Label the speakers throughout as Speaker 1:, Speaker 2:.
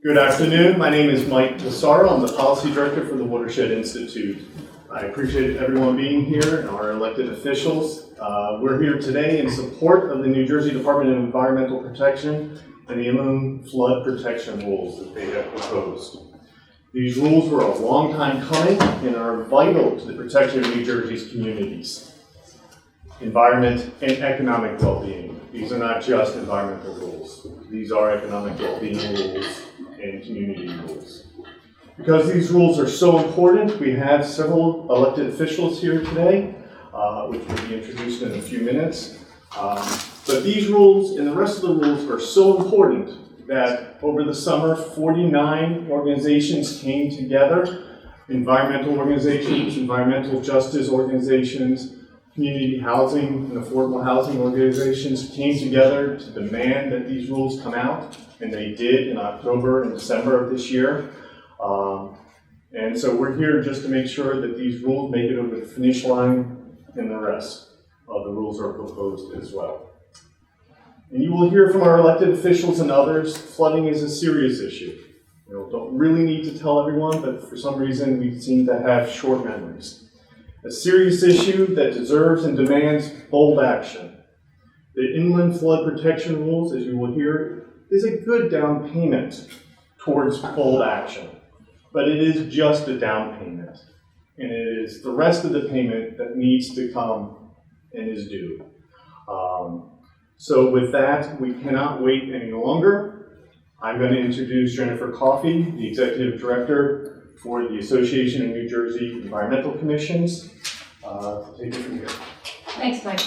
Speaker 1: Good afternoon. My name is Mike Tassaro. I'm the Policy Director for the Watershed Institute. I appreciate everyone being here and our elected officials. We're here today in support of the New Jersey Department of Environmental Protection and the inland flood protection rules that they have proposed. These rules were a long time coming and are vital to the protection of New Jersey's communities, environment, and economic well-being. These are not just environmental rules. These are economic well-being rules and community rules. Because these rules are so important, we have several elected officials here today, which will be introduced in a few minutes. But these rules and the rest of the rules are so important that over the summer, 49 organizations came together, environmental organizations, environmental justice organizations, community housing and affordable housing organizations came together to demand that these rules come out, and they did in October and December of this year. And so we're here just to make sure that these rules make it over the finish line, and the rest of the rules are proposed as well. And you will hear from our elected officials and others, flooding is a serious issue. Don't really need to tell everyone, but for some reason we seem to have short memories. A serious issue that deserves and demands bold action. The inland flood protection rules, as you will hear, is a good down payment towards bold action. But it is just a down payment. And it is the rest of the payment that needs to come and is due. So with that, we cannot wait any longer. I'm going to introduce Jennifer Coffey, the Executive Director for the Association of New Jersey Environmental Commissions. Take it from here.
Speaker 2: Thanks, Mike.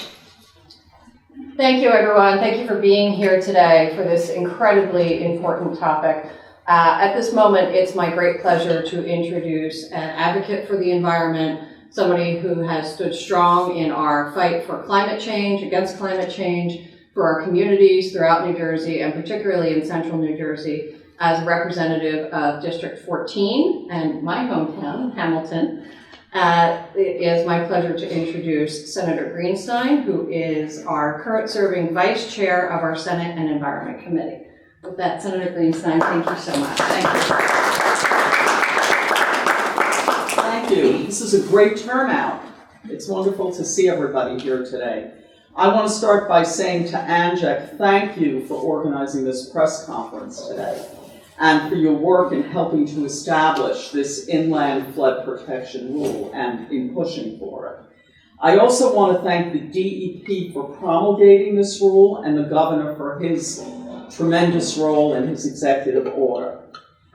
Speaker 2: Thank you, everyone. Thank you for being here today for this incredibly important topic. At this moment, it's my great pleasure to introduce an advocate for the environment, somebody who has stood strong in our fight for climate change, against climate change, for our communities throughout New Jersey, and particularly in central New Jersey, as a representative of District 14 and my hometown, Hamilton. It is my pleasure to introduce Senator Greenstein, who is our current serving Vice Chair of our Senate and Environment Committee. With that, Senator Greenstein, thank you so much. Thank you.
Speaker 3: Thank you. This is a great turnout. It's wonderful to see everybody here today. I want to start by saying to Anjek, thank you for organizing this press conference today and for your work in helping to establish this inland flood protection rule and in pushing for it. I also want to thank the DEP for promulgating this rule and the governor for his tremendous role in his executive order.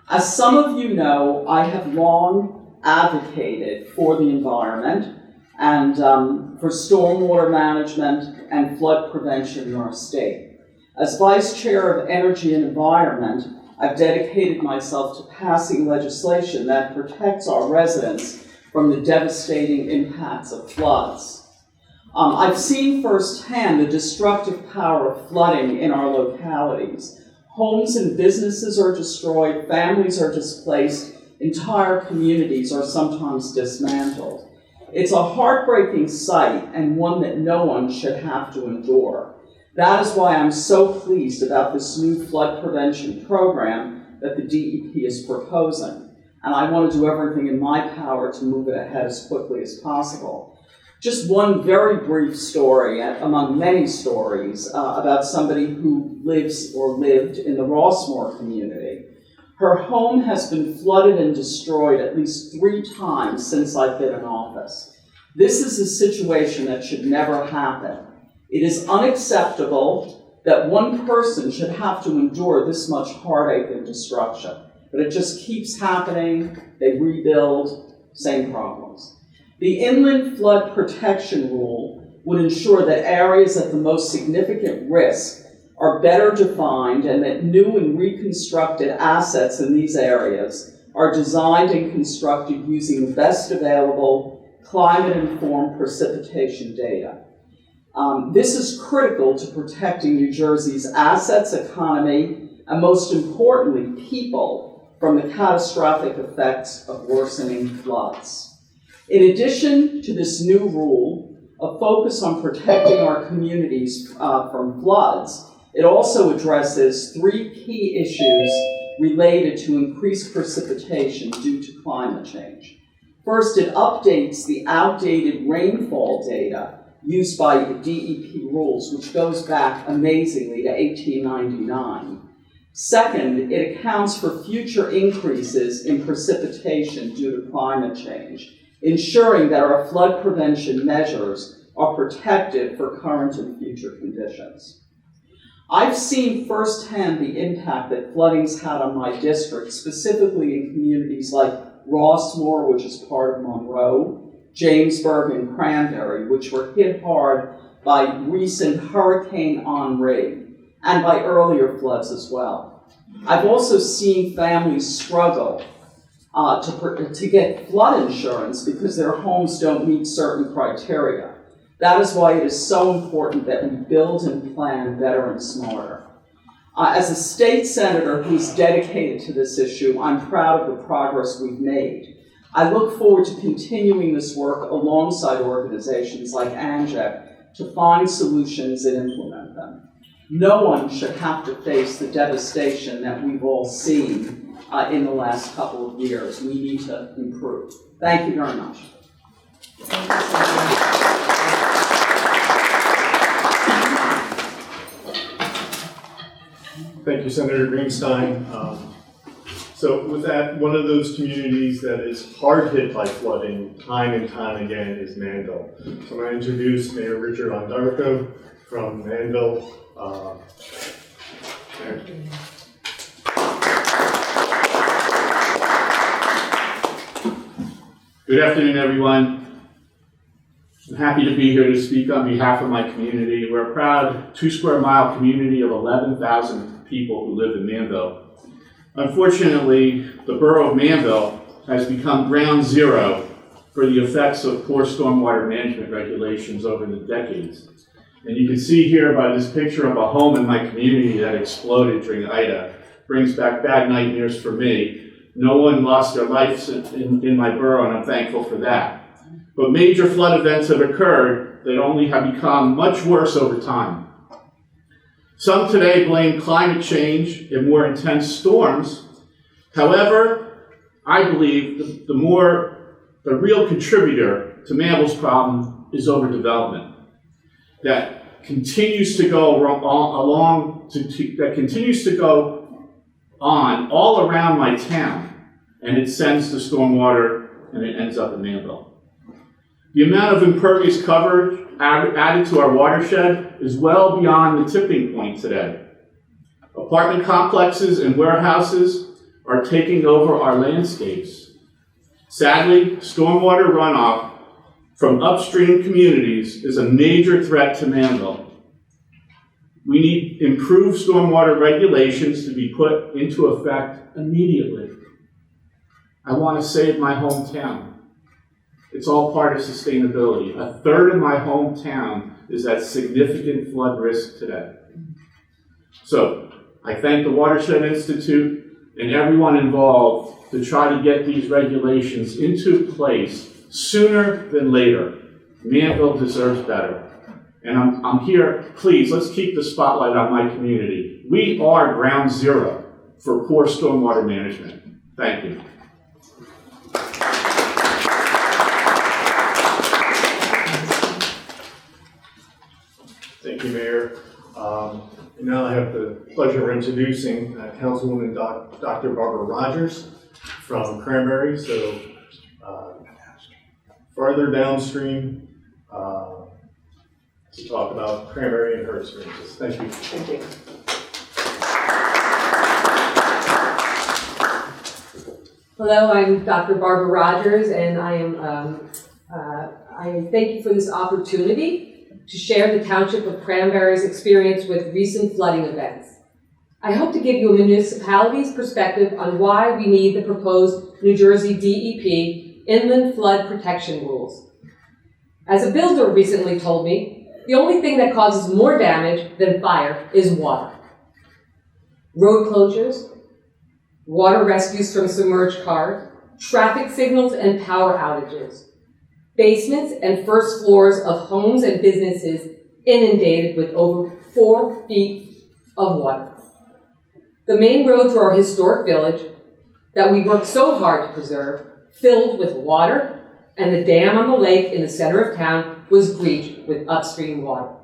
Speaker 3: As some of you know, I have long advocated for the environment and for stormwater management and flood prevention in our state. As Vice Chair of Energy and Environment, I've dedicated myself to passing legislation that protects our residents from the devastating impacts of floods. I've seen firsthand the destructive power of flooding in our localities. Homes and businesses are destroyed, families are displaced, entire communities are sometimes dismantled. It's a heartbreaking sight and one that no one should have to endure. That is why I'm so pleased about this new flood prevention program that the DEP is proposing. And I want to do everything in my power to move it ahead as quickly as possible. Just one very brief story, among many stories, about somebody who lives or lived in the Rossmore community. Her home has been flooded and destroyed at least 3 times since I've been in office. This is a situation that should never happen. It is unacceptable that one person should have to endure this much heartache and destruction. But it just keeps happening. They rebuild, same problems. The Inland Flood Protection Rule would ensure that areas at the most significant risk are better defined and that new and reconstructed assets in these areas are designed and constructed using the best available climate-informed precipitation data. This is critical to protecting New Jersey's assets, economy, and most importantly, people from the catastrophic effects of worsening floods. In addition to this new rule, a focus on protecting our communities from floods, it also addresses 3 key issues related to increased precipitation due to climate change. First, it updates the outdated rainfall data used by DEP rules, which goes back amazingly to 1899. Second, it accounts for future increases in precipitation due to climate change, ensuring that our flood prevention measures are protected for current and future conditions. I've seen firsthand the impact that flooding's had on my district, specifically in communities like Rossmore, which is part of Monroe, Jamesburg, and Cranberry, which were hit hard by recent Hurricane Henri and by earlier floods as well. I've also seen families struggle to get flood insurance because their homes don't meet certain criteria. That is why it is so important that we build and plan better and smarter. As a state senator who's dedicated to this issue, I'm proud of the progress we've made. I look forward to continuing this work alongside organizations like ANJEC to find solutions and implement them. No one should have to face the devastation that we've all seen in the last couple of years. We need to improve. Thank you very much.
Speaker 1: Thank you, Senator Greenstein. So with that, one of those communities that is hard hit by flooding time and time again is Manville. So I'm going to introduce Mayor Richard Ondarco from Manville.
Speaker 4: Good afternoon, everyone. I'm happy to be here to speak on behalf of my community. We're a proud 2 square mile community of 11,000 people who live in Manville. Unfortunately, the borough of Manville has become ground zero for the effects of poor stormwater management regulations over the decades. And you can see here by this picture of a home in my community that exploded during Ida. Brings back bad nightmares for me. No one lost their lives in my borough, and I'm thankful for that. But major flood events have occurred that only have become much worse over time. Some today blame climate change and more intense storms. However, I believe the real contributor to Manville's problem is overdevelopment that continues to go on all around my town, and it sends the stormwater and it ends up in Manville. The amount of impervious coverage added to our watershed is well beyond the tipping point today. Apartment complexes and warehouses are taking over our landscapes. Sadly, stormwater runoff from upstream communities is a major threat to Manville. We need improved stormwater regulations to be put into effect immediately. I want to save my hometown. It's all part of sustainability. A third of my hometown is at significant flood risk today. So I thank the Watershed Institute and everyone involved to try to get these regulations into place sooner than later. Manville deserves better. And I'm here, please, let's keep the spotlight on my community. We are ground zero for poor stormwater management. Thank you.
Speaker 1: Thank you, Mayor. And now I have the pleasure of introducing Councilwoman Dr. Barbara Rogers from Cranberry. So farther downstream to talk about Cranberry and her experiences. Thank you.
Speaker 2: Thank you.
Speaker 5: Hello, I'm Dr. Barbara Rogers, and I thank you for this opportunity to share the Township of Cranberry's experience with recent flooding events. I hope to give you a municipality's perspective on why we need the proposed New Jersey DEP inland flood protection rules. As a builder recently told me, the only thing that causes more damage than fire is water. Road closures, water rescues from submerged cars, traffic signals and power outages, basements and first floors of homes and businesses inundated with over 4 feet of water. The main road through our historic village that we worked so hard to preserve, filled with water, and the dam on the lake in the center of town was breached with upstream water.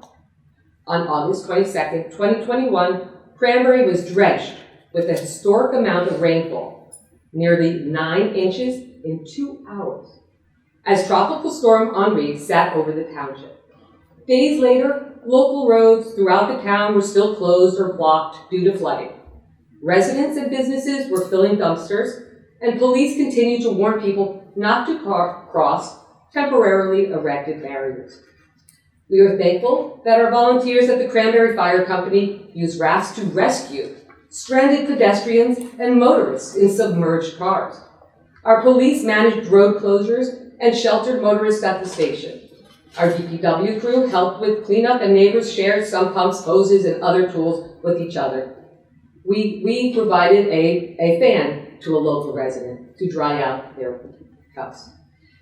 Speaker 5: On August 22nd, 2021, Cranberry was drenched with a historic amount of rainfall, nearly 9 inches in 2 hours, as Tropical Storm Henri sat over the township. Days later, local roads throughout the town were still closed or blocked due to flooding. Residents and businesses were filling dumpsters, and police continued to warn people not to cross temporarily erected barriers. We are thankful that our volunteers at the Cranberry Fire Company used rafts to rescue stranded pedestrians and motorists in submerged cars. Our police managed road closures and sheltered motorists at the station. Our DPW crew helped with cleanup, and neighbors shared some pumps, hoses, and other tools with each other. We provided a fan to a local resident to dry out their house.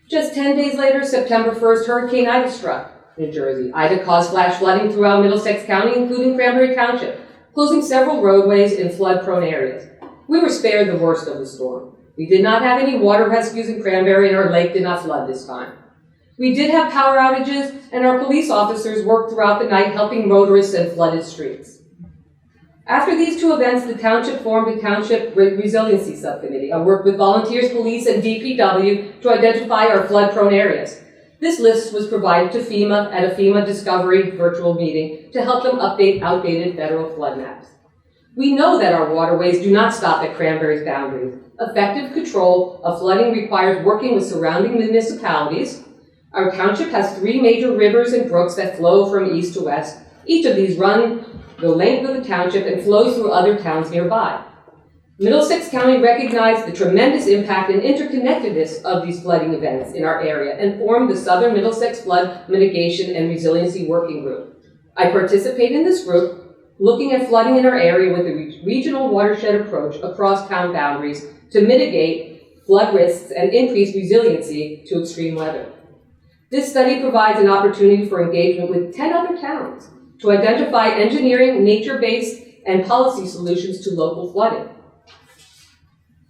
Speaker 5: Just 10 days later, September 1st, Hurricane Ida struck New Jersey. Ida caused flash flooding throughout Middlesex County, including Cranberry Township, closing several roadways in flood-prone areas. We were spared the worst of the storm. We did not have any water rescues in Cranberry, and our lake did not flood this time. We did have power outages, and our police officers worked throughout the night helping motorists in flooded streets. After these two events, the township formed a township resiliency subcommittee. I worked with volunteers, police, and DPW to identify our flood-prone areas. This list was provided to FEMA at a FEMA Discovery virtual meeting to help them update outdated federal flood maps. We know that our waterways do not stop at Cranberry's boundaries. Effective control of flooding requires working with surrounding municipalities. Our township has 3 major rivers and brooks that flow from east to west. Each of these run the length of the township and flows through other towns nearby. Middlesex County recognized the tremendous impact and interconnectedness of these flooding events in our area and formed the Southern Middlesex Flood Mitigation and Resiliency Working Group. I participate in this group, looking at flooding in our area with a regional watershed approach across town boundaries to mitigate flood risks and increase resiliency to extreme weather. This study provides an opportunity for engagement with 10 other towns to identify engineering, nature-based, and policy solutions to local flooding.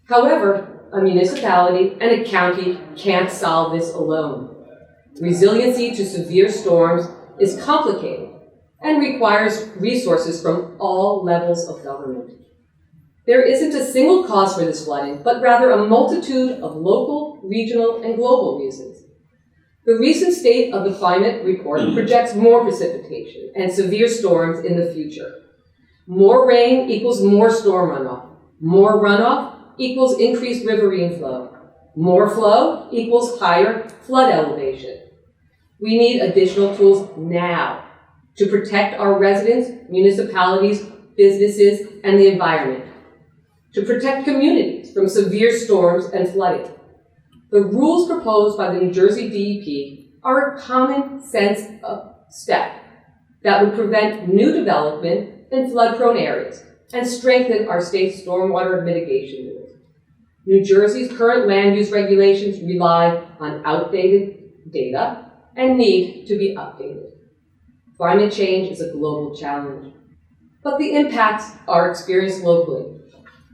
Speaker 5: However, a municipality and a county can't solve this alone. Resiliency to severe storms is complicated and requires resources from all levels of government. There isn't a single cause for this flooding, but rather a multitude of local, regional, and global reasons. The recent State of the Climate report projects more precipitation and severe storms in the future. More rain equals more storm runoff. More runoff equals increased riverine flow. More flow equals higher flood elevation. We need additional tools now to protect our residents, municipalities, businesses, and the environment, to protect communities from severe storms and flooding. The rules proposed by the New Jersey DEP are a common sense step that would prevent new development in flood-prone areas and strengthen our state's stormwater mitigation rules. New Jersey's current land use regulations rely on outdated data and need to be updated. Climate change is a global challenge, but the impacts are experienced locally.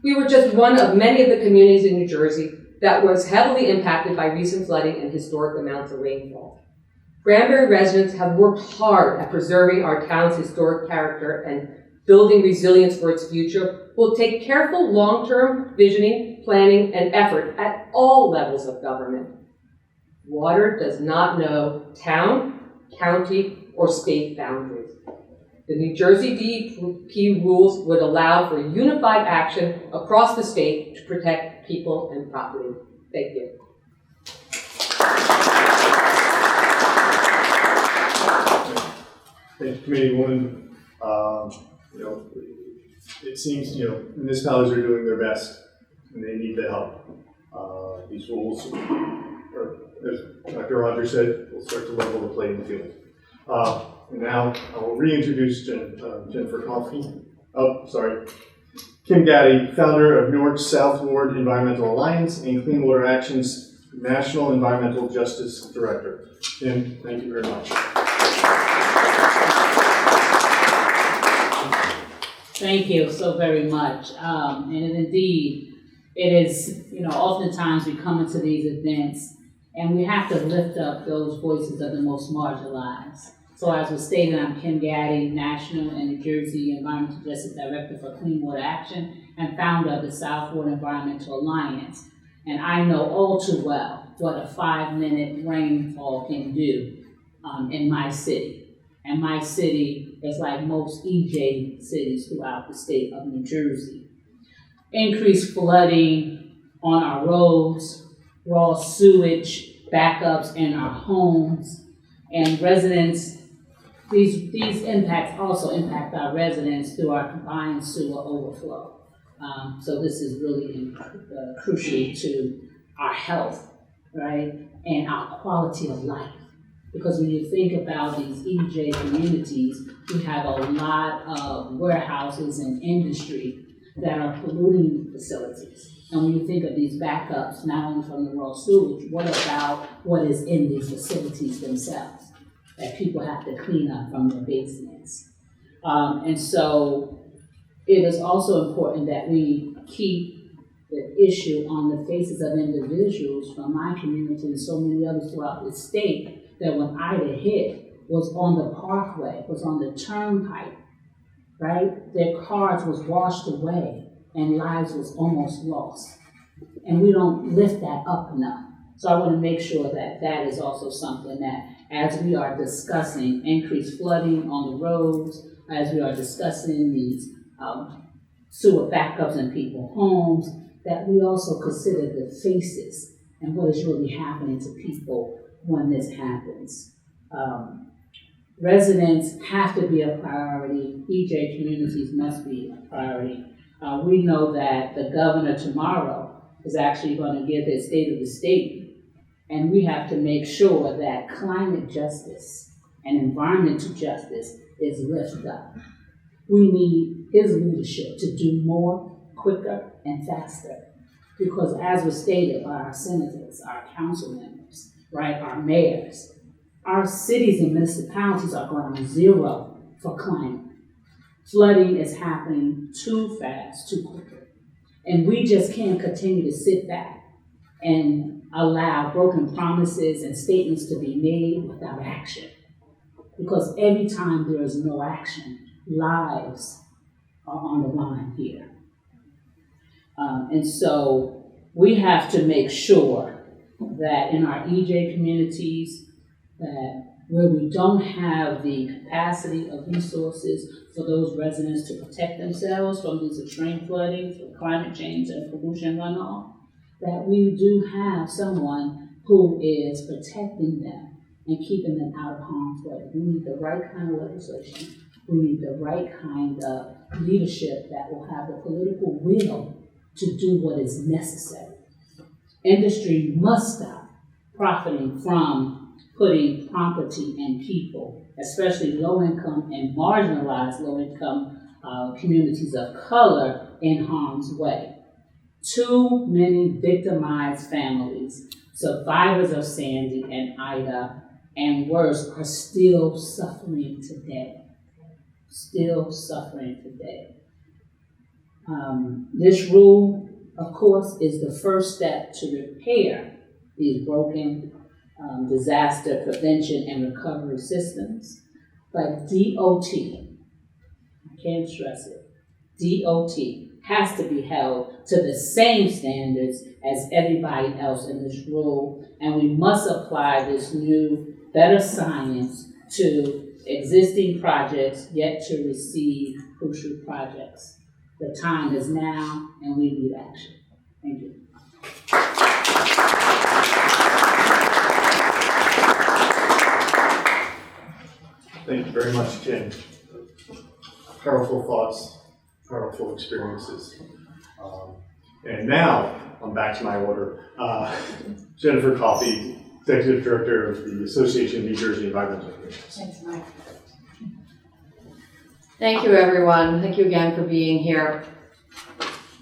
Speaker 5: We were just one of many of the communities in New Jersey that was heavily impacted by recent flooding and historic amounts of rainfall. Cranberry residents have worked hard at preserving our town's historic character, and building resilience for its future will take careful long-term visioning, planning, and effort at all levels of government. Water does not know town, county, or state boundaries. The New Jersey DEP rules would allow for unified action across the state to protect people and property. Thank you.
Speaker 1: Thank you, Committeewoman. It seems, municipalities are doing their best and they need the help. These rules, as Dr. Rogers said, will start to level the playing field. And now I will reintroduce Jennifer Coffey. Kim Gaddy, founder of Newark's South Ward Environmental Alliance and Clean Water Action's National Environmental Justice Director. Kim, thank you very much.
Speaker 6: Thank you so very much. And indeed, it is, oftentimes we come into these events and we have to lift up those voices of the most marginalized. So as was stated, I'm Kim Gaddy, National and New Jersey Environmental Justice Director for Clean Water Action and founder of the South Water Environmental Alliance. And I know all too well what a 5-minute rainfall can do in my city. And my city is like most EJ cities throughout the state of New Jersey. Increased flooding on our roads, raw sewage backups in our homes, and residents, these impacts also impact our residents through our combined sewer overflow. So this is really crucial to our health, right, and our quality of life. Because when you think about these EJ communities, we have a lot of warehouses and industry that are polluting facilities. And when you think of these backups, not only from the raw sewage, what about what is in these facilities themselves that people have to clean up from their basements? And so it is also important that we keep the issue on the faces of individuals from my community and so many others throughout the state that when Ida hit was on the parkway, was on the turnpike, right? Their cars was washed away and lives was almost lost. And we don't lift that up enough. So I want to make sure that that is also something that as we are discussing increased flooding on the roads, as we are discussing these sewer backups in people's homes, that we also consider the faces and what is really happening to people when this happens. Residents have to be a priority. EJ communities must be a priority. We know that the governor tomorrow is actually going to give his state of the state, and we have to make sure that climate justice and environmental justice is lifted up. We need his leadership to do more, quicker, and faster. Because as was stated by our senators, our council members, right, our mayors, our cities and municipalities are ground zero for climate. Flooding is happening too fast, too quickly. And we just can't continue to sit back and allow broken promises and statements to be made without action. Because every time there is no action, lives are on the line here. And so we have to make sure that in our EJ communities, that where we don't have the capacity of resources for those residents to protect themselves from these extreme flooding, from climate change and pollution runoff, that we do have someone who is protecting them and keeping them out of harm's way. We need the right kind of legislation. We need the right kind of leadership that will have the political will to do what is necessary. Industry must stop profiting from putting property and people, especially low-income and marginalized low-income communities of color, in harm's way. Too many victimized families, survivors of Sandy and Ida, and worse, are still suffering today. Still suffering today. This rule, of course, is the first step to repair these broken disaster prevention and recovery systems. But DOT, I can't stress it, DOT has to be held to the same standards as everybody else in this rule, and we must apply this new, better science to existing projects yet to receive crucial projects. The time is now, and we need action. Thank you.
Speaker 1: Thank you very much, Kim. Powerful thoughts, powerful experiences. And now, I'm back to my order. Jennifer Coffey, Executive Director of the Association of New Jersey Environmental Commissions.
Speaker 2: Thanks, Mike. Thank you, everyone. Thank you again for being here.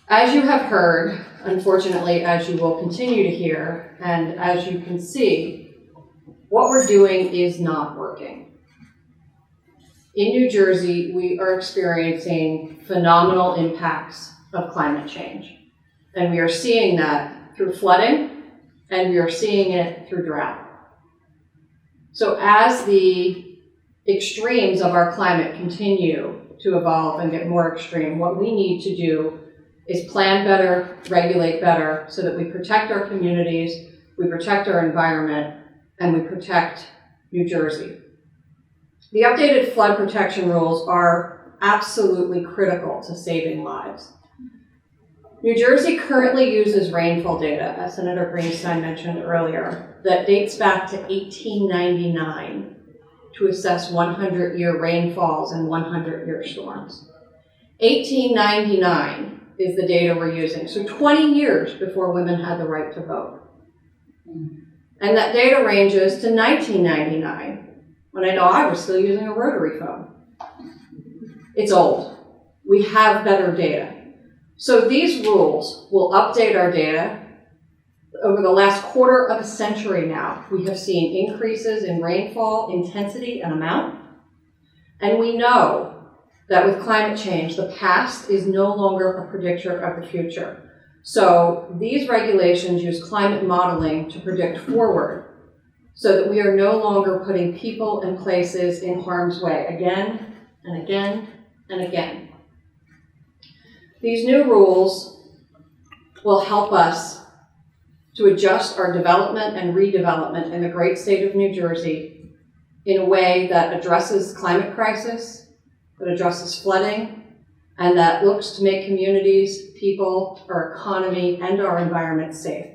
Speaker 2: As you have heard, unfortunately, as you will continue to hear, and as you can see, what we're doing is not working. in New Jersey, we are experiencing phenomenal impacts of climate change. And we are seeing that through flooding, and we are seeing it through drought. So as the extremes of our climate continue to evolve and get more extreme, what we need to do is plan better, regulate better, so that we protect our communities, we protect our environment, and we protect New Jersey. The updated flood protection rules are absolutely critical to saving lives. New Jersey currently uses rainfall data, as Senator Greenstein mentioned earlier, that dates back to 1899 to assess 100-year rainfalls and 100-year storms. 1899 is the data we're using, so 20 years before women had the right to vote. And that data ranges to 1999, when I know I was still using a rotary phone. It's old. We have better data. So these rules will update our data. Over the last quarter of a century now, we have seen increases in rainfall intensity and amount. And we know that with climate change, the past is no longer a predictor of the future. So these regulations use climate modeling to predict forward, so that we are no longer putting people and places in harm's way again and again and again. These new rules will help us to adjust our development and redevelopment in the great state of New Jersey in a way that addresses climate crisis, that addresses flooding, and that looks to make communities, people, our economy, and our environment safe.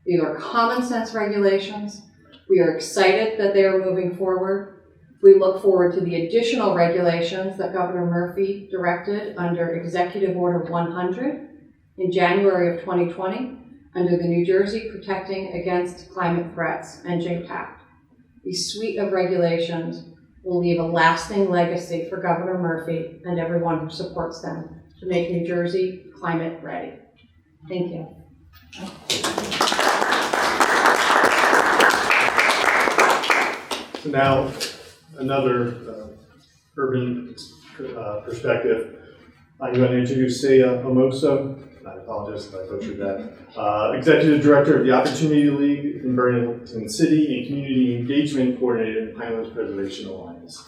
Speaker 2: These are common sense regulations. We are excited that they are moving forward. We look forward to the additional regulations that Governor Murphy directed under Executive Order 100 in January of 2020 under the New Jersey Protecting Against Climate Threats and JPAC. These suite of regulations will leave a lasting legacy for Governor Murphy and everyone who supports them to make New Jersey climate ready. Thank you.
Speaker 1: So now, another urban perspective. I'm going to introduce Saya Omoso. I apologize if I butchered that. Executive Director of the Opportunity League in Burlington City and Community Engagement Coordinator in Highlands Preservation Alliance.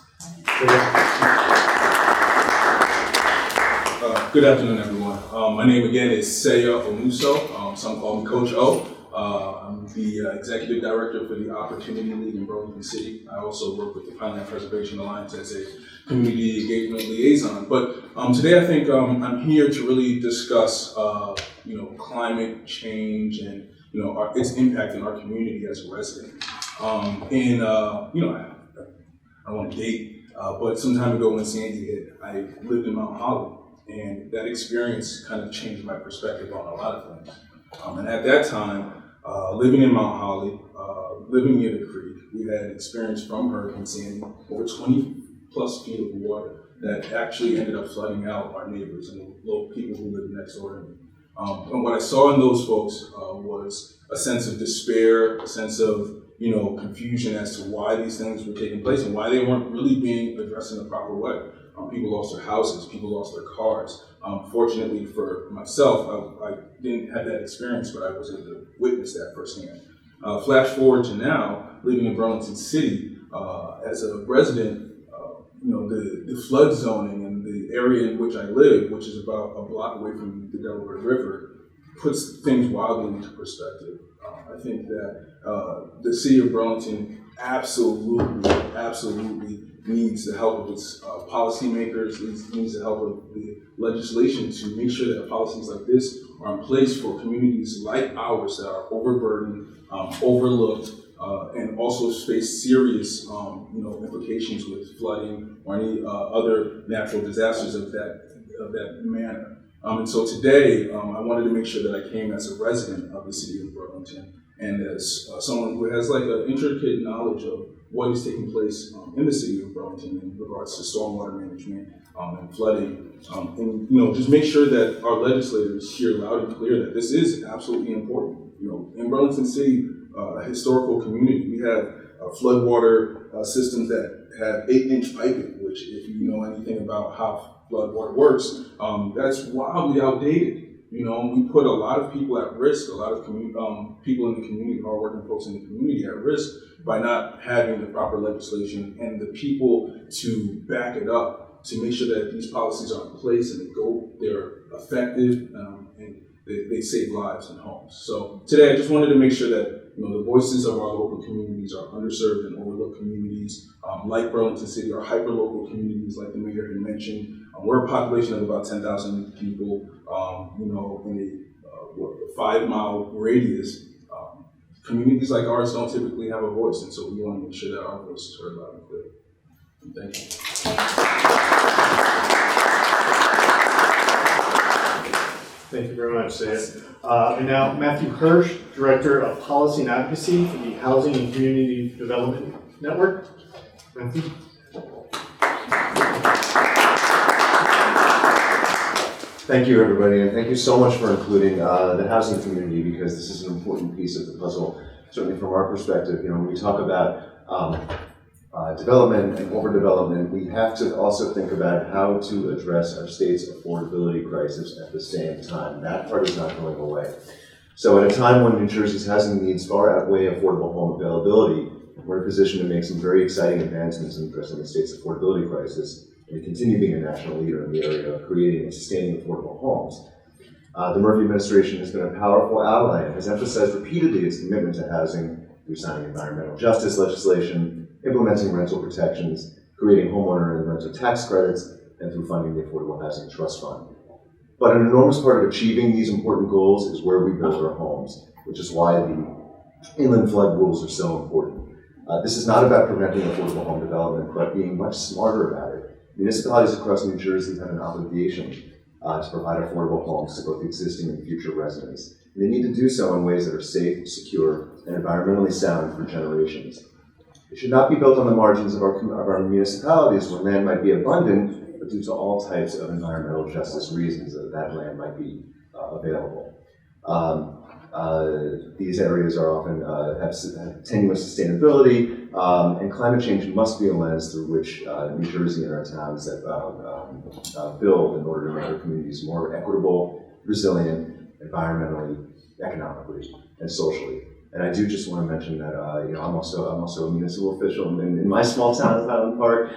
Speaker 7: Good afternoon, everyone. My name again is Saya Omoso. Some call me Coach O. I'm the Executive Director for the Opportunity League in Burlington City. I also work with the Highland Preservation Alliance as a community engagement liaison. But today I think I'm here to really discuss climate change and its impact in our community as a resident. I don't want to date, but some time ago when Sandy hit, I lived in Mount Holly, and that experience kind of changed my perspective on a lot of things. And at that time, living in Mount Holly, living near the creek, we had experience from Hurricane Sandy over 20 plus feet of water that actually ended up flooding out our neighbors and the local people who lived next door to me. And what I saw in those folks was a sense of despair, a sense of confusion as to why these things were taking place and why they weren't really being addressed in a proper way. People lost their houses, people lost their cars. Fortunately for myself, I didn't have that experience, but I was able to witness that firsthand. Flash forward to now, living in Burlington City, as a resident, the flood zoning and the area in which I live, which is about a block away from the Delaware River, puts things wildly into perspective. I think that the city of Burlington absolutely needs the help of its policymakers, needs the help of the legislation to make sure that policies like this are in place for communities like ours that are overburdened, overlooked, and also face serious implications with flooding or any other natural disasters of that manner. And so today, I wanted to make sure that I came as a resident of the city of Burlington and as someone who has like an intricate knowledge of what is taking place in the city of Burlington in regards to stormwater management and flooding, and just make sure that our legislators hear loud and clear that this is absolutely important. In Burlington City, a historical community, we have floodwater systems that have 8-inch piping, which if you know anything about how floodwater works, that's wildly outdated. You know, we put a lot of people at risk, a lot of people in the community, hardworking folks in the community at risk by not having the proper legislation and the people to back it up, to make sure that these policies are in place and they're effective and they save lives and homes. So today I just wanted to make sure that the voices of our local communities, our underserved and overlooked communities, like Burlington City, our hyper-local communities, like the mayor had mentioned. We're a population of about 10,000 people, in a 5-mile radius. Communities like ours don't typically have a voice, and so we want to make sure that our voice is heard loud and clear. Thank you.
Speaker 1: Thank you very much, Sayed. And now Matthew Hirsch, Director of Policy and Advocacy for the Housing and Community Development Network. Matthew.
Speaker 8: Thank you, everybody, and thank you so much for including the housing community, because this is an important piece of the puzzle, certainly from our perspective. When we talk about development and overdevelopment, we have to also think about how to address our state's affordability crisis at the same time. That part is not going away. So at a time when New Jersey's housing needs far outweigh affordable home availability, we're in a position to make some very exciting advancements in addressing the state's affordability crisis and continue being a national leader in the area of creating and sustaining affordable homes. The Murphy administration has been a powerful ally and has emphasized repeatedly its commitment to housing through signing environmental justice legislation, implementing rental protections, creating homeowner and renter tax credits, and through funding the Affordable Housing Trust Fund. But an enormous part of achieving these important goals is where we build our homes, which is why the inland flood rules are so important. This is not about preventing affordable home development, but being much smarter about it. Municipalities across New Jersey have an obligation to provide affordable homes to both existing and future residents. And they need to do so in ways that are safe, secure, and environmentally sound for generations. It should not be built on the margins of our municipalities where land might be abundant, but due to all types of environmental justice reasons that land might be available. These areas are often have tenuous sustainability, and climate change must be a lens through which New Jersey and our towns build in order to make our communities more equitable, resilient, environmentally, economically, and socially. And I do just want to mention that I'm also a municipal official in my small town of Highland Park,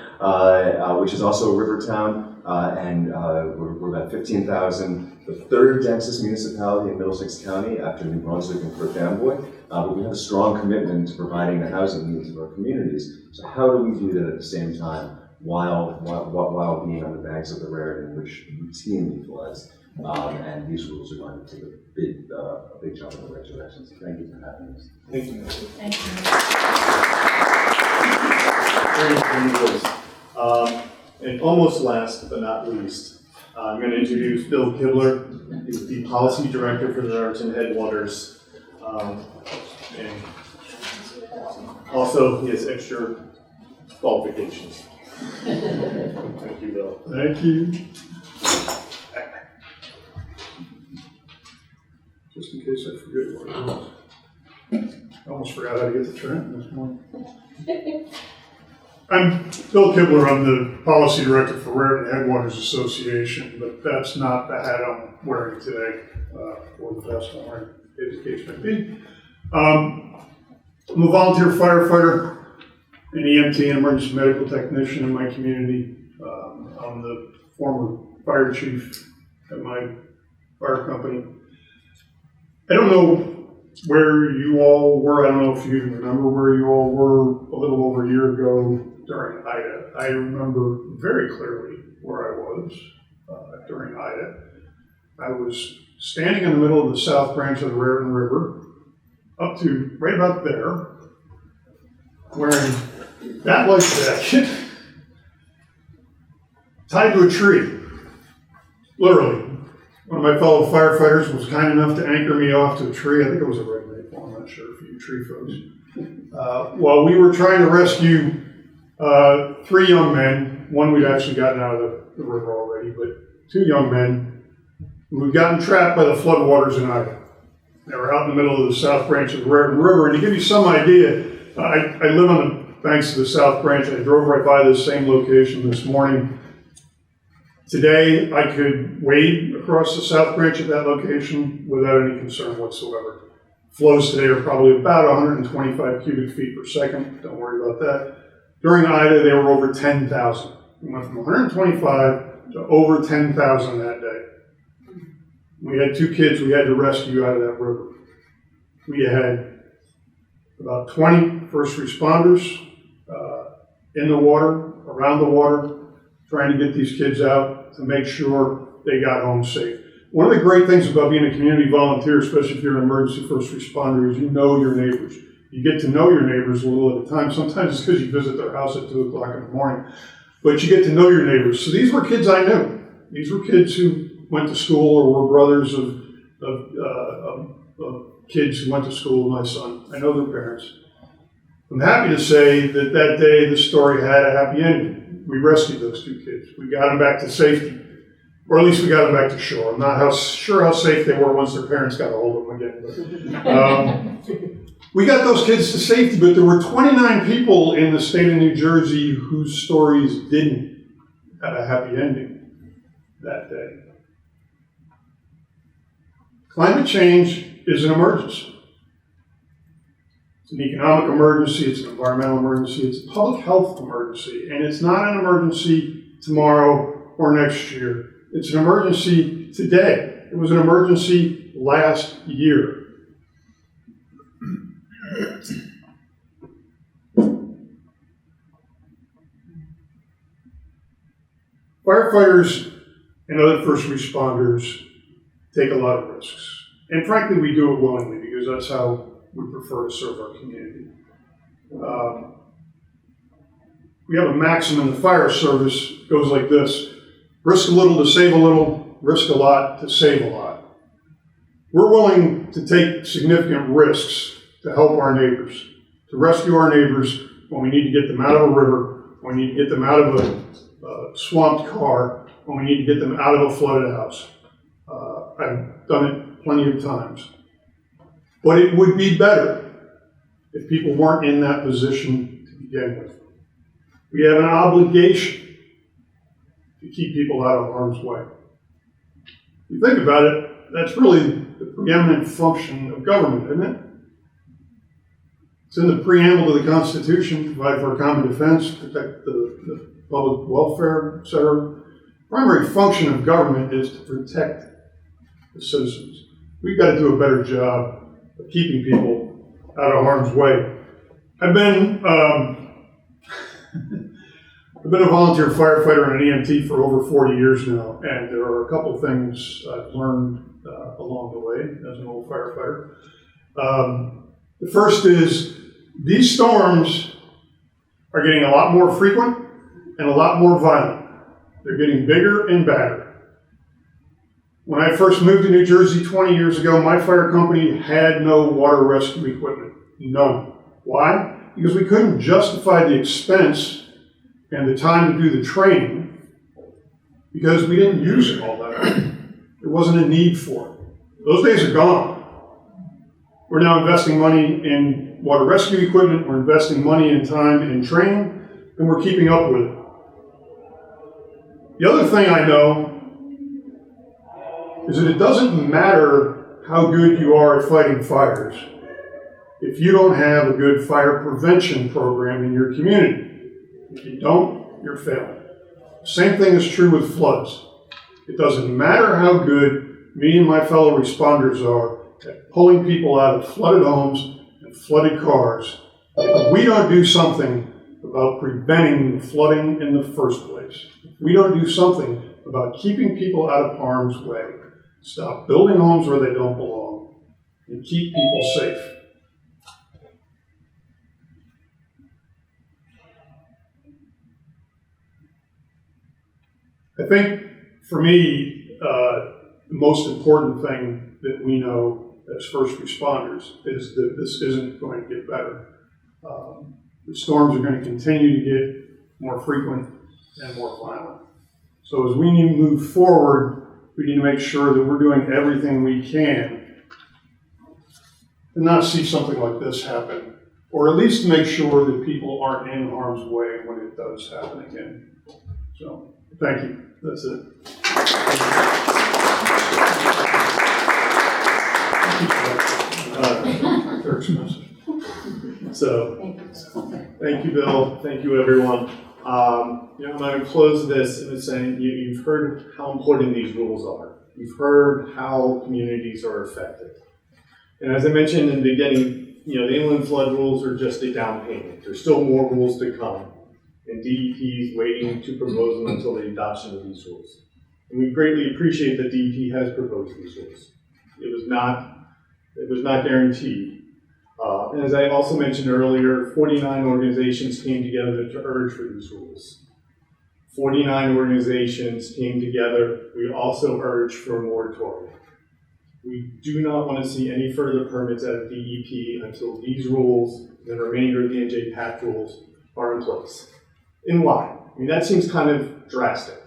Speaker 8: which is also a river town, and we're about 15,000. The third densest municipality in Middlesex County after New Brunswick and Perth Amboy, but we have a strong commitment to providing the housing needs of our communities. So how do we do that at the same time while being on the banks of the Raritan, which routinely floods? And these rules are going to take a big jump in the right direction. So thank you for having us.
Speaker 1: Thank you.
Speaker 2: Thank
Speaker 1: you. And almost last but not least, I'm going to introduce Bill Kibler. He's the Policy Director for the Raritan Headwaters. And also, he has extra qualifications. Thank you, Bill.
Speaker 9: Thank you. Just in case I forget what it was. I almost forgot how to get the Trenton this morning. I'm Bill Kibler. I'm the Policy Director for Raritan Headwaters Association, but that's not the hat I'm wearing today, or the vest I'm wearing, as the case may be. I'm a volunteer firefighter, an EMT and emergency medical technician in my community. I'm the former fire chief at my fire company. I don't know where you all were. I don't know if you even remember where you all were a little over a year ago during Ida. I remember very clearly where I was during Ida. I was standing in the middle of the south branch of the Raritan River, up to right about there, wearing that life jacket, tied to a tree, literally. One of my fellow firefighters was kind enough to anchor me off to a tree. I think it was a red maple, I'm not sure, for you tree folks. While we were trying to rescue 3 young men, one we'd actually gotten out of the river already, but 2 young men who had gotten trapped by the floodwaters in Ida. They were out in the middle of the south branch of the Raritan River, and to give you some idea, I live on thanks to the South Branch. I drove right by this same location this morning. Today, I could wade across the South Branch at that location without any concern whatsoever. Flows today are probably about 125 cubic feet per second. Don't worry about that. During Ida, they were over 10,000. We went from 125 to over 10,000 that day. We had 2 kids we had to rescue out of that river. We had about 20 first responders in the water, around the water, trying to get these kids out to make sure they got home safe. One of the great things about being a community volunteer, especially if you're an emergency first responder, is you know your neighbors. You get to know your neighbors a little at a time. Sometimes it's because you visit their house at 2 o'clock in the morning, but you get to know your neighbors. So these were kids I knew. These were kids who went to school or were brothers of kids who went to school with my son. I know their parents. I'm happy to say that that day the story had a happy ending. We rescued those 2 kids. We got them back to safety, or at least we got them back to shore. I'm not sure how safe they were once their parents got a hold of them again. But, we got those kids to safety, but there were 29 people in the state of New Jersey whose stories didn't have a happy ending that day. Climate change is an emergency. It's an economic emergency, it's an environmental emergency, it's a public health emergency, and it's not an emergency tomorrow or next year. It's an emergency today. It was an emergency last year. Firefighters and other first responders take a lot of risks. And frankly, we do it willingly because that's how we prefer to serve our community. We have a maxim in the fire service, goes like this: risk a little to save a little, risk a lot to save a lot. We're willing to take significant risks to help our neighbors, to rescue our neighbors when we need to get them out of a river, when we need to get them out of a swamped car, when we need to get them out of a flooded house. I've done it plenty of times. But it would be better if people weren't in that position to begin with. We have an obligation to keep people out of harm's way. If you think about it, that's really the preeminent function of government, isn't it? It's in the preamble to the Constitution: provide for common defense, protect the public welfare, etc. Primary function of government is to protect the citizens. We've got to do a better job of keeping people out of harm's way. I've been a volunteer firefighter and an EMT for over 40 years now, and there are a couple things I've learned along the way as an old firefighter. The first is these storms are getting a lot more frequent and a lot more violent. They're getting bigger and badder. When I first moved to New Jersey 20 years ago, my fire company had no water rescue equipment. None. Why? Because we couldn't justify the expense and the time to do the training because we didn't use it all that often. There wasn't a need for it. Those days are gone. We're now investing money in water rescue equipment, we're investing money and time in training, and we're keeping up with it. The other thing I know is that it doesn't matter how good you are at fighting fires if you don't have a good fire prevention program in your community. If you don't, you're failing. Same thing is true with floods. It doesn't matter how good me and my fellow responders are at pulling people out of flooded homes and flooded cars if we don't do something about preventing the flooding in the first place. If we don't do something about keeping people out of harm's way, stop building homes where they don't belong, and keep people safe. I think, for me, the most important thing that we know as first responders is that this isn't going to get better. The storms are going to continue to get more frequent and more violent. So as we need to move forward, we need to make sure that we're doing everything we can to not see something like this happen or at least make sure that people aren't in harm's way when it does happen again. So, thank you. That's it. Eric's message.
Speaker 1: So, thank you, Bill. Thank you, everyone. I'm going to close this in saying you've heard how important these rules are. You've heard how communities are affected. And as I mentioned in the beginning, the inland flood rules are just a down payment. There's still more rules to come. And DEP is waiting to propose them until the adoption of these rules. And we greatly appreciate that DEP has proposed these rules. It was not guaranteed. And as I also mentioned earlier, 49 organizations came together to urge for these rules. 49 organizations came together. We also urged for a moratorium. We do not want to see any further permits out of DEP until these rules and the remainder of the NJPAC rules are in place. And why? I mean, that seems kind of drastic.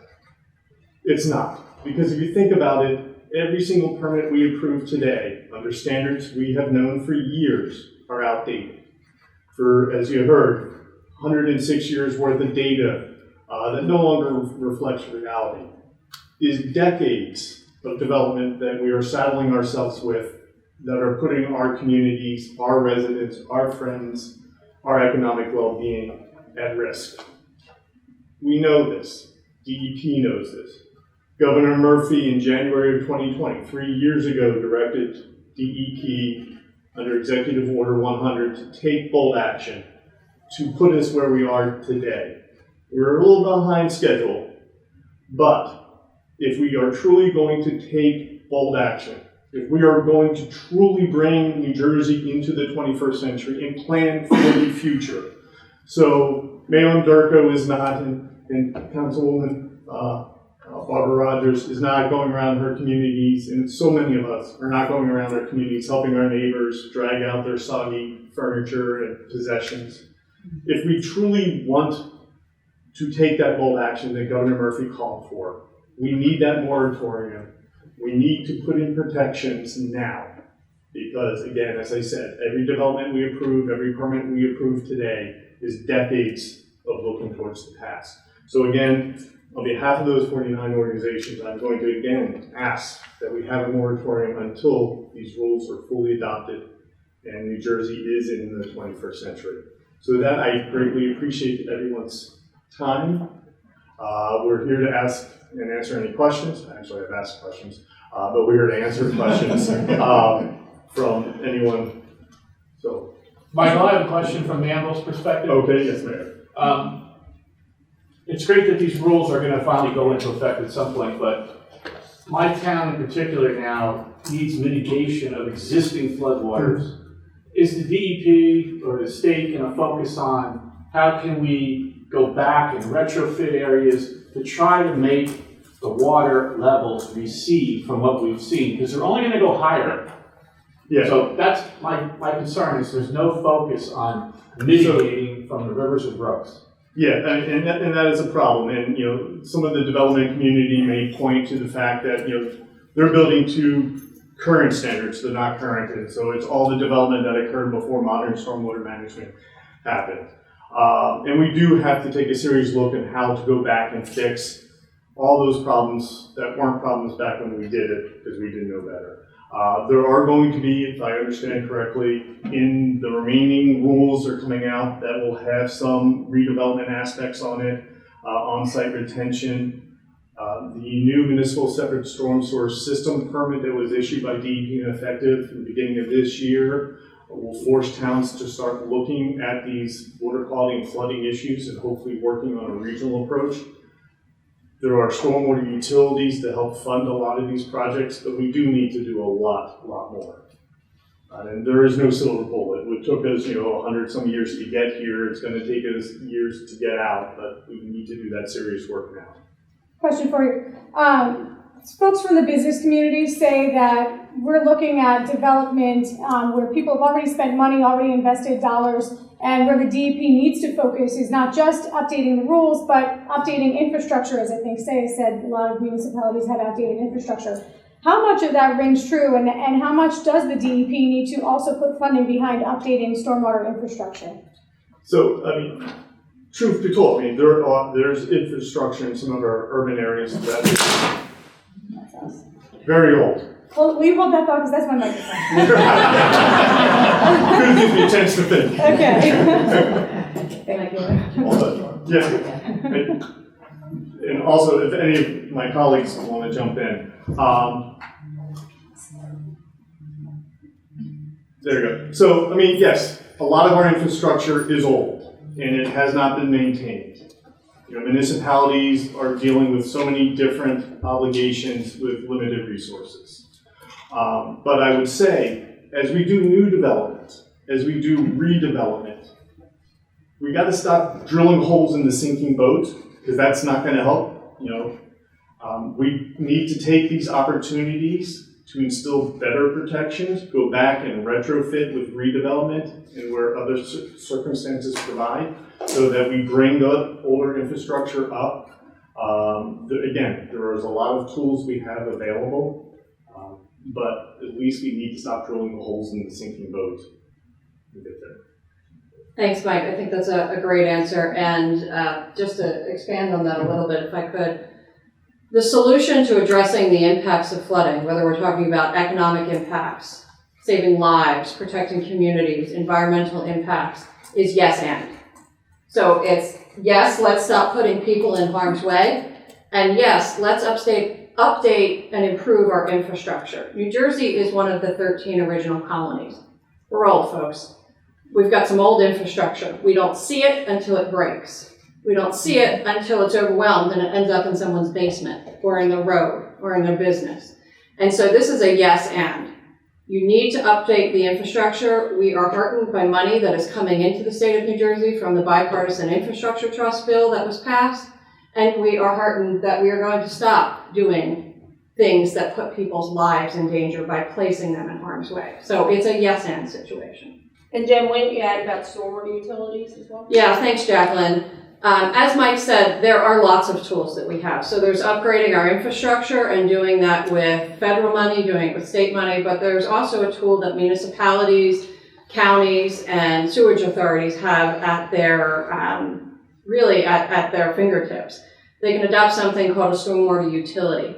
Speaker 1: It's not. Because if you think about it, every single permit we approve today under standards we have known for years are outdated. For, as you heard, 106 years worth of data that no longer reflects reality is decades of development that we are saddling ourselves with that are putting our communities, our residents, our friends, our economic well-being at risk. We know this. DEP knows this. Governor Murphy in January of 2020, 3 years ago, directed DEP under Executive Order 100 to take bold action to put us where we are today. We're a little behind schedule, but if we are truly going to take bold action, if we are going to truly bring New Jersey into the 21st century and plan for the future. So Mayor Durko is not, and Councilwoman Barbara Rogers is not going around her communities, and so many of us are not going around our communities helping our neighbors drag out their soggy furniture and possessions. If we truly want to take that bold action that Governor Murphy called for, we need that moratorium. We need to put in protections now. Because again, as I said, every development we approve, every permit we approve today is decades of looking towards the past. So again, on behalf of those 49 organizations, I'm going to again ask that we have a moratorium until these rules are fully adopted and New Jersey is in the 21st century. So with that, I greatly appreciate everyone's time. We're here to ask and answer any questions. Actually, I've asked questions, but we're here to answer questions from anyone. So,
Speaker 4: Michael, I have a question from Manville's perspective.
Speaker 1: Okay, yes, Mayor.
Speaker 4: It's great that these rules are going to finally go into effect at some point, but my town in particular now needs mitigation of existing floodwaters. Is the DEP or the state going to focus on how can we go back and retrofit areas to try to make the water levels recede from what we've seen? Because they're only going to go higher.
Speaker 1: Yeah.
Speaker 4: So that's my concern is there's no focus on mitigating from the rivers and brooks.
Speaker 1: Yeah, and that is a problem. And some of the development community may point to the fact that they're building to current standards, they're not current, and so it's all the development that occurred before modern stormwater management happened. And we do have to take a serious look at how to go back and fix all those problems that weren't problems back when we did it because we didn't know better. There are going to be, if I understand correctly, in the remaining rules that are coming out that will have some redevelopment aspects on it, on-site retention. The new municipal separate storm source system permit that was issued by DEP and effective in the beginning of this year will force towns to start looking at these water quality and flooding issues and hopefully working on a regional approach. There are stormwater utilities to help fund a lot of these projects, but we do need to do a lot more. And there is no silver bullet. It took us, 100 some years to get here. It's going to take us years to get out, but we need to do that serious work now.
Speaker 10: Question for you. Folks from the business community say that we're looking at development where people have already spent money, already invested dollars, and where the DEP needs to focus is not just updating the rules, but updating infrastructure, as I think Say said, a lot of municipalities have outdated infrastructure. How much of that rings true, and how much does the DEP need to also put funding behind updating stormwater infrastructure?
Speaker 1: So, I mean, truth be told, I mean, there's infrastructure in some of our urban areas that is very old.
Speaker 10: Well, we hold that thought because that's my microphone.
Speaker 1: Good, gives me a chance to think.
Speaker 10: Okay.
Speaker 2: Thank you.
Speaker 1: Yeah. And also, if any of my colleagues want to jump in. There you go. So, I mean, yes, a lot of our infrastructure is old, and it has not been maintained. You know, municipalities are dealing with so many different obligations with limited resources. But I would say, as we do new development, as we do redevelopment, we got to stop drilling holes in the sinking boat, because that's not going to help. You know, we need to take these opportunities to instill better protections, go back and retrofit with redevelopment and where other circumstances provide, so that we bring the older infrastructure up. Again, there is a lot of tools we have available, but at least we need to stop drilling the holes in the sinking boat and get there.
Speaker 2: Thanks, Mike. I think that's a great answer. And just to expand on that a little bit, if I could, the solution to addressing the impacts of flooding, whether we're talking about economic impacts, saving lives, protecting communities, environmental impacts, is yes and. So it's yes, let's stop putting people in harm's way, and yes, let's update and improve our infrastructure. New Jersey is one of the 13 original colonies. We're old, folks. We've got some old infrastructure. We don't see it until it breaks. We don't see it until it's overwhelmed and it ends up in someone's basement or in the road or in their business. And so this is a yes and. You need to update the infrastructure. We are heartened by money that is coming into the state of New Jersey from the bipartisan infrastructure trust bill that was passed. And we are heartened that we are going to stop doing things that put people's lives in danger by placing them in harm's way. So it's a yes and situation.
Speaker 11: And Jen, why don't you add about stormwater utilities as well?
Speaker 2: Yeah, thanks, Jacqueline. As Mike said, there are lots of tools that we have. So there's upgrading our infrastructure and doing that with federal money, doing it with state money, but there's also a tool that municipalities, counties, and sewage authorities have at their, really at their fingertips. They can adopt something called a stormwater utility.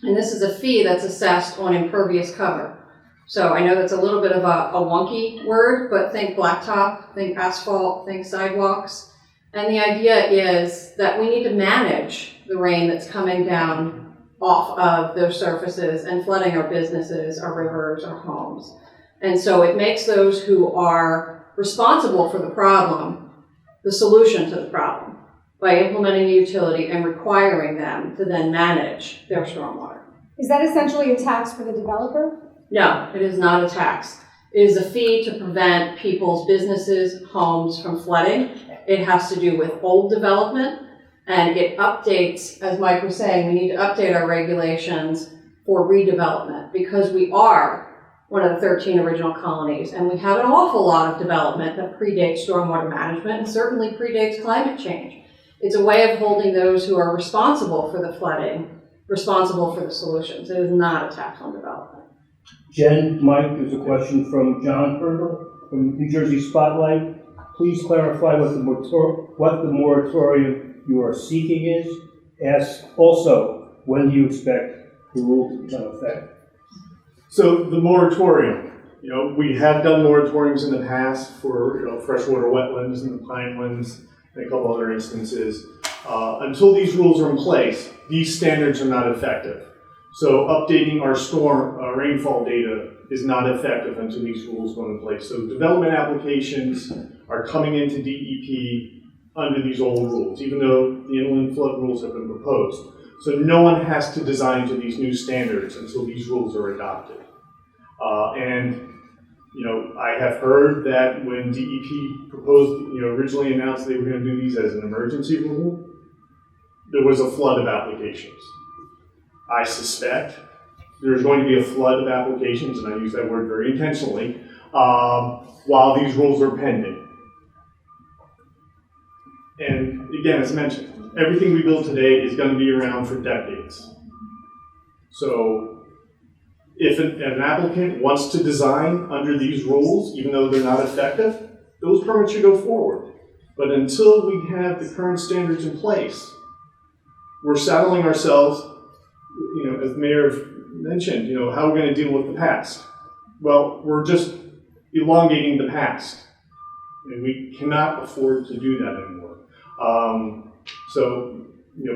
Speaker 2: And this is a fee that's assessed on impervious cover. So I know that's a little bit of a wonky word, but think blacktop, think asphalt, think sidewalks. And the idea is that we need to manage the rain that's coming down off of those surfaces and flooding our businesses, our rivers, our homes. And so it makes those who are responsible for the problem the solution to the problem by implementing a utility and requiring them to then manage their stormwater.
Speaker 10: Is that essentially a tax for the developer?
Speaker 2: No, it is not a tax. It is a fee to prevent people's businesses, homes from flooding. It has to do with old development, and it updates, as Mike was saying, we need to update our regulations for redevelopment because we are one of the 13 original colonies, and we have an awful lot of development that predates stormwater management and certainly predates climate change. It's a way of holding those who are responsible for the flooding responsible for the solutions. It is not a tax on development.
Speaker 12: Jen, Mike, there's a question from John Berger from New Jersey Spotlight. Please clarify what the moratorium you are seeking is. Ask also, when do you expect the rule to become effective?
Speaker 1: So the moratorium, we have done moratoriums in the past for freshwater wetlands and the pinelands and a couple other instances. Until these rules are in place, these standards are not effective. So updating our rainfall data is not effective until these rules go in place. So development applications are coming into DEP under these old rules, even though the inland flood rules have been proposed. So no one has to design to these new standards until these rules are adopted. I have heard that when DEP proposed, originally announced they were going to do these as an emergency rule, there was a flood of applications. I suspect there's going to be a flood of applications, and I use that word very intentionally, while these rules are pending. And again, as mentioned, everything we build today is going to be around for decades. So If an applicant wants to design under these rules, even though they're not effective, those permits should go forward. But until we have the current standards in place, we're saddling ourselves, as the mayor mentioned, how are we going to deal with the past? Well, we're just elongating the past, and we cannot afford to do that anymore.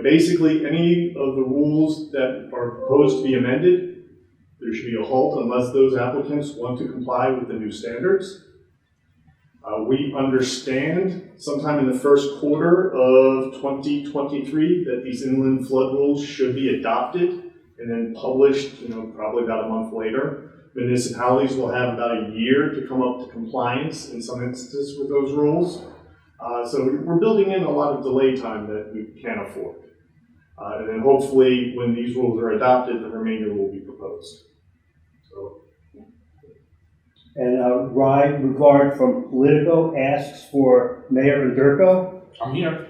Speaker 1: Basically, any of the rules that are proposed to be amended, there should be a halt unless those applicants want to comply with the new standards. We understand sometime in the first quarter of 2023 that these inland flood rules should be adopted and then published, probably about a month later. Municipalities will have about a year to come up to compliance in some instances with those rules. So we're building in a lot of delay time that we can't afford. And then hopefully when these rules are adopted, the remainder will be proposed.
Speaker 12: And Regard from Politico asks for Mayor Anderko.
Speaker 4: I'm here.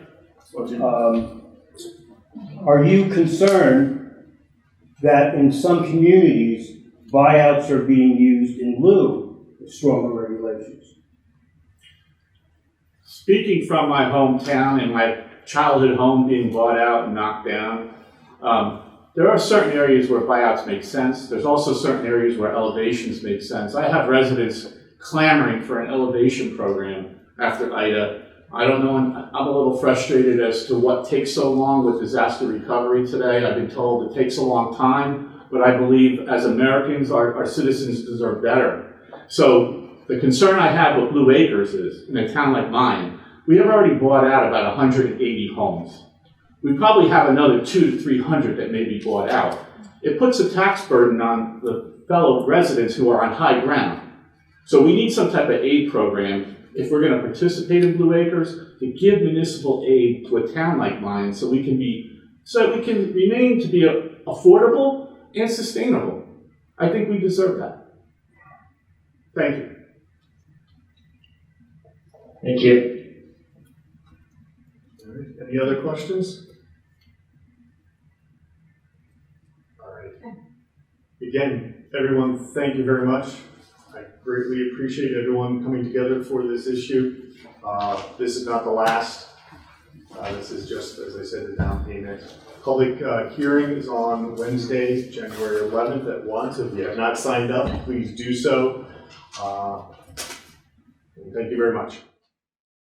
Speaker 12: Are you concerned that in some communities, buyouts are being used in lieu of stronger regulations?
Speaker 4: Speaking from my hometown and my childhood home being bought out and knocked down, there are certain areas where buyouts make sense. There's also certain areas where elevations make sense. I have residents clamoring for an elevation program after Ida. I don't know, and I'm a little frustrated as to what takes so long with disaster recovery today. I've been told it takes a long time, but I believe as Americans, our citizens deserve better. So the concern I have with Blue Acres is, in a town like mine, we have already bought out about 180 homes. We probably have another 200 to 300 that may be bought out. It puts a tax burden on the fellow residents who are on high ground. So we need some type of aid program, if we're going to participate in Blue Acres, to give municipal aid to a town like mine so we can remain to be affordable and sustainable. I think we deserve that. Thank you.
Speaker 12: Thank you.
Speaker 1: All right. Any other questions? All right. Again, everyone, thank you very much. I greatly appreciate everyone coming together for this issue. This is not the last. This is just, as I said, the down payment. Public hearing is on Wednesday, January 11th at 1. So if you have not signed up, please do so. Thank you very much.